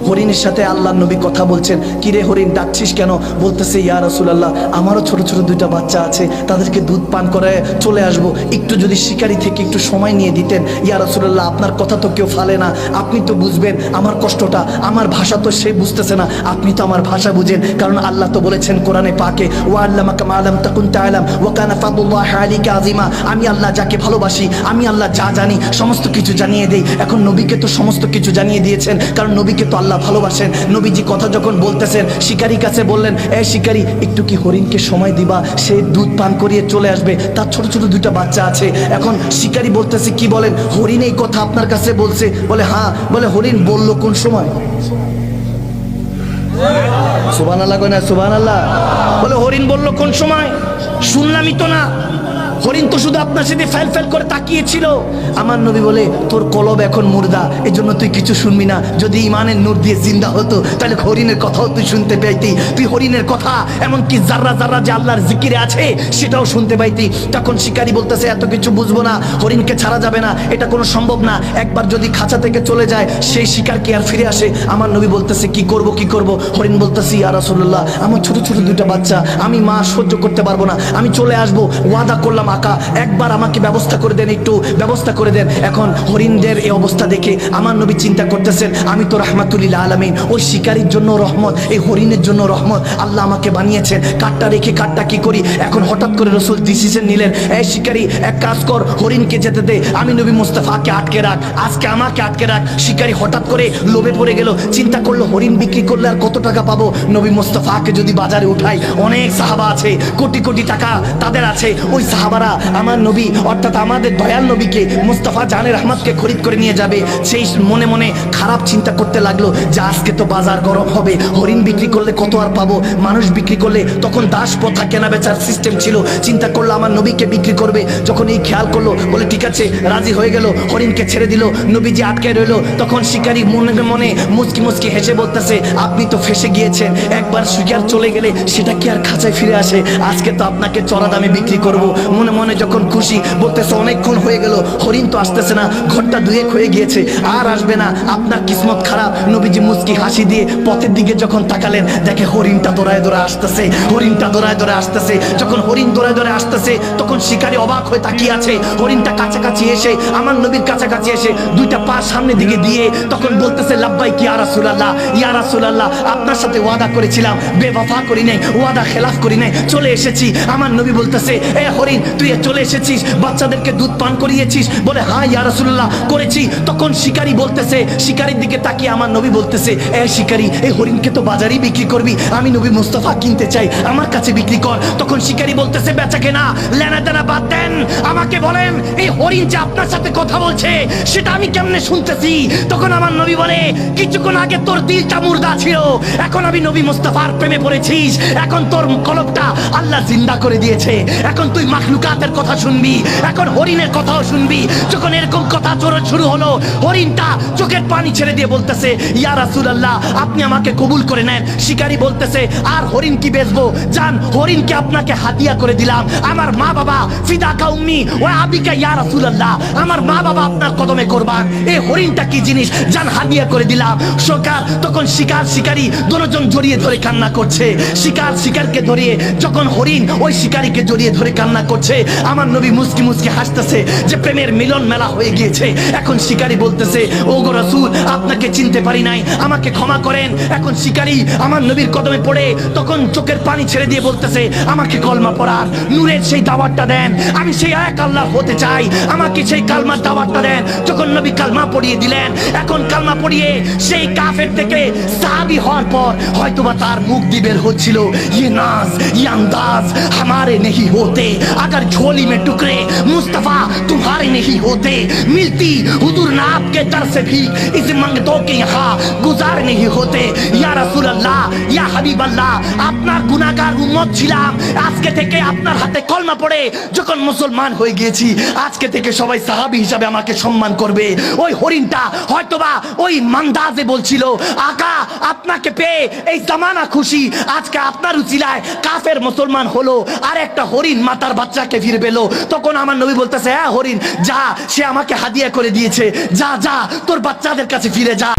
হরিণের সাথে আল্লাহর নবী কথা বলছেন, কিরে হরিণ ডাকছিস কেন? বলতেছে, ইয়া রাসূলুল্লাহ, আমারও ছোট ছোট দুইটা বাচ্চা আছে, তাদেরকে দুধ পান করায় চলে আসব, একটু যদি শিকারি থেকে একটু সময় নিয়ে দিতেন। ইয়া রাসূলুল্লাহ, আপনার কথা তো কেউ ফালে না, আপনি তো বুঝবেন আমার কষ্টটা, আমার ভাষা তো সে বুঝতেছে না, আপনি তো আমার ভাষা বুঝেন, কারণ আল্লাহ তো বলেছেন কোরআনে পাকে, ওয়া আল্লামাকা মা লাম তাকুন তা'লাম ওয়া কানা ফাদলুল্লাহি আলাইকা আযীমা। আমি আল্লাহ যাকে ভালোবাসি, আমি আল্লাহ যা জানি সমস্ত কিছু জানিয়ে দেই। এখন নবীকে তো সমস্ত কিছু জানিয়ে দিয়েছেন, কারণ নবীকে তো আল্লাহ ভালোবাসেন। নবীজি কথা যখন বলতেছেন, শিকারীর কাছে বললেন, এ শিকারী, একটু কি হরিণকে সময় দিবা, সে দুধ পান করিয়ে চলে আসবে, তার ছোট ছোট দুইটা বাচ্চা আছে। এখন শিকারী বলতেছে, কি বলেন, হরিণ এই কথা আপনার কাছে বলছে? বলে হ্যাঁ। বলে হরিণ বলল কোন সময়? সুবহানাল্লাহ কয় না? সুবহানাল্লাহ। বলে হরিণ বলল কোন সময়? শুনলামই তো না, হরিণ তো শুধু আপনার সাথে ফেল ফেল করে তাকিয়েছিল। আমার নবী বলে, তোর কলব এখন মুর্দা, এই জন্য তুই কিছু শুনবি না। যদি ইমানের নূর দিয়ে জিন্দা হতো, তাহলে হরিণের কথাও তুই শুনতে পাইতি। তুই হরিণের কথা, এমনকি জাররা জাররা যে আল্লাহর জিকিরে আছে, সেটাও শুনতে পাইতি। তখন শিকারী বলতেছে, এত কিছু বুঝবো না, হরিণকে ছাড়া যাবে না, এটা কোনো সম্ভব না। একবার যদি খাঁচা থেকে চলে যায়, সেই শিকার কি আর ফিরে আসে? আমার নবী বলতেছে, কি করব কি করব? হরিণ বলতেছে, ইয়া রাসূলুল্লাহ, আমার ছোট ছোট দুইটা বাচ্চা, আমি মা সহ্য করতে পারবো না, আমি চলে আসবো, ওয়াদা করলাম আকা, একবার আমাকে ব্যবস্থা করে দেন, একটু ব্যবস্থা করে দেন। এখন হরিণদের এই অবস্থা দেখে আমার নবী চিন্তা করতেছেন, আমি তো রাহমাতুল আলামিন, ওই শিকারীর জন্য রহমত, এই হরিণের জন্য রহমত, আল্লাহ আমাকে বানিয়েছেন, কাঠটা রেখে কাঠটা কি করি? এখন হঠাৎ করে রাসূল ডিসিশন নিলেন, এই শিকারী, এক কাজ কর, হরিণকে যেতে দে, আমি নবী মুস্তাফাকে আটকে রাখ, আজকে আমাকে আটকে রাখ। শিকারী হঠাৎ করে লোভে পড়ে গেল, চিন্তা করলো হরিণ বিক্রি করলে আর কত টাকা পাবো, নবী মুস্তাফাকে যদি বাজারে উঠাই, অনেক সাহাবা আছে, কোটি কোটি টাকা তাদের আছে, ওই সাহাবারা আমার নবী অর্থাৎ আমাদের দয়াল নবীকে, মুস্তাফা জানের রহমতকে খরিদ করে নিয়ে যাবে। সেই মনে মনে খারাপ চিন্তা করতে লাগলো যে আজকে তো বাজার গরম হবে, হরিণ বিক্রি করলে কত আর পাবো, মানুষ বিক্রি করলে তখন দাস প্রথা কেনা বেচার সিস্টেম ছিল, চিন্তা করলো আমার নবীকে বিক্রি করবে। যখন এই খেয়াল করলো, বলে ঠিক আছে, রাজি হয়ে গেল, হরিণকে ছেড়ে দিল, নবীজি আটকে রইলো। তখন শিকারী মনে মনে মুচকি মুচকি হেসে বলতেছে, আপনি তো ফেসে গিয়েছেন, একবার শিকার চলে গেলে সেটা কি আর খাঁচায় ফিরে আসে? আজকে তো আপনাকে চড়া দামে বিক্রি করব। মনে মনে যখন খুশি, বলতেছে অনেকক্ষণ হয়ে গেল, হরিণ তো আসতেছে না, ঘরটা দুয়েক হয়ে গিয়েছে, আর আসবে না, আপনার কিসমত খারাপ। নবীজি মুচকি হাসি দিয়ে পথের দিকে যখন তাকালেন, দেখে হরিণটা দৌড়ায় দৌড়ায় আসতেছে, হরিণটা দৌড়ায় দৌড়ায় আসতেছে। যখন হরিণ দৌড়ায় দৌড়ায় আসতেছে, তখন শিকারী অবাক হয়ে তাকিয়ে আছে। হরিণটা কাছাকাছি এসে, আমার নবীর কাছাকাছি এসে দুইটা পা সামনের দিকে দিয়ে তখন বলতেছে, লাব্বাইক ইয়া রাসূলুল্লাহ, ইয়া রাসূলুল্লাহ, আপনার সাথে ওয়াদা করেছিলাম, বেওয়াফা করি নাই, ওয়াদা খেলাফ করি নাই, চলে এসেছি। আমার নবী বলতেছে, এ হরিণ, তুই চলে এসেছিস, বাচ্চাদেরকে দুধ পান করিয়েছিস? বলে হ্যাঁ ইয়া রাসূলুল্লাহ, করেছি। তখন শিকারী বলতেছে, শিকারীর দিকে তাকিয়ে আমার নবী বলতেছে, এ শিকারী, এই হরিণকে তো বাজারেই বিক্রি করবি, আমি নবী মুস্তাফা কিনতে চাই, আমার কাছে বিক্রি কর। তখন শিকারী বলতেছে, বেচা কেনা লেনা দেনা বাদ দেন, আমাকে বলেন এই হরিণ যে আপনার সাথে কথা বলছে, সেটা আমি কেমনে শুনতেছি? তখন আমার নবী বলে, কিছুক্ষণ আগে তোর দিলটা মুর্দা ছিল, এখন আমি নবী মুস্তাফার প্রেমে পড়েছিস, এখন তোর কলবটা আল্লাহ জিন্দা করে দিয়েছে, এখন তুই মাখলুকাতের কথা শুনবি, এখন হরিণের কথাও শুনবি। যখন এরকম কথা শুরু হলো, হরিণটা চোখের পানি ছেড়ে দিয়ে বলতেছে, ইয়া রাসূলুল্লাহ, আপনি আমাকে কবুল করে নেন। শিকারী বলতেছে, আর হরিণ কি বেচবো, জান, হরিণকে আপনাকে হাদিয়া করে দিলাম, আমার মা বাবা, ফিদাকা উম্মি ওয়া আবিকা ইয়া রাসূলুল্লাহ, আমার মা বাবা আপনার কদমে কুরবান, এই হরিণটা কি জিনিস, জান, হাদিয়া করে দিলাম। তখন শিকারী দুজন জড়িয়ে ধরে কান্না করছে। শিকারকে ধরিয়ে যখন হরিণ ওই শিকারীকে জড়িয়ে ধরে কান্না করছে, আমার নবী মুস্কি মুস্কি হাসতেছে যে প্রেমের মিলন মেলা হয়ে গিয়েছে। এখন শিকারী বলতেছে, ও গো রাসূল, আপনাকে চিনতে পারি নাই, আমাকে ক্ষমা করেন। এখন শিকারী আমার নবীর কদমে পড়ে তখন চোখের পানি ছেড়ে দিয়ে বলতেছে, আমাকে কলমা পড়ার নূরের সেই দাওয়াতটা দেন, আমি সেই এক আল্লাহ হতে চাই, আমাকে সেই কালমার দাওয়াতটা দেন। যখন নবী কালমা পড়িয়ে দিলেন, এখন কালমা পড়িয়ে সেই কাফের থেকে সাহাবী হওয়ার পর হয়তোবা তার মুখ দিয়ে বের হচ্ছিল, ये नाज ये अंदाज हमारे नहीं होते, अगर झोली में टुकड़े मुस्तफा तुम्हारे नहीं होते, मिलती हुजूर नाप के दर से भी इस मंगतों के यहाँ गुजार नहीं होते। या रसूल अल्लाह, या हबीब अल्लाह, আপনার গুনাহগার উম্মত ছিলাম, আজকে থেকে আপনার হাতে কলমা পড়ে যখন মুসলমান হয়ে গিয়েছি, আজকে থেকে সবাই সাহাবী হিসাবে আমাকে সম্মান করবে। ওই হরিণটা হয়তোবা ওই মান্দাজে বলছিল, আকা আপনাকে পেয়ে এই জামানা খুশি, আজকে আপনার উচিলায় কাফের মুসলমান হলো, আর একটা হরিণ মাতার বাচ্চাকে ফিরে পেলো। তখন আমার নবী বলতেছে, হ্যাঁ হরিণ, যা, সে আমাকে হাদিয়া করে দিয়েছে, যা যা, তোর বাচ্চাদের কাছে ফিরে যা।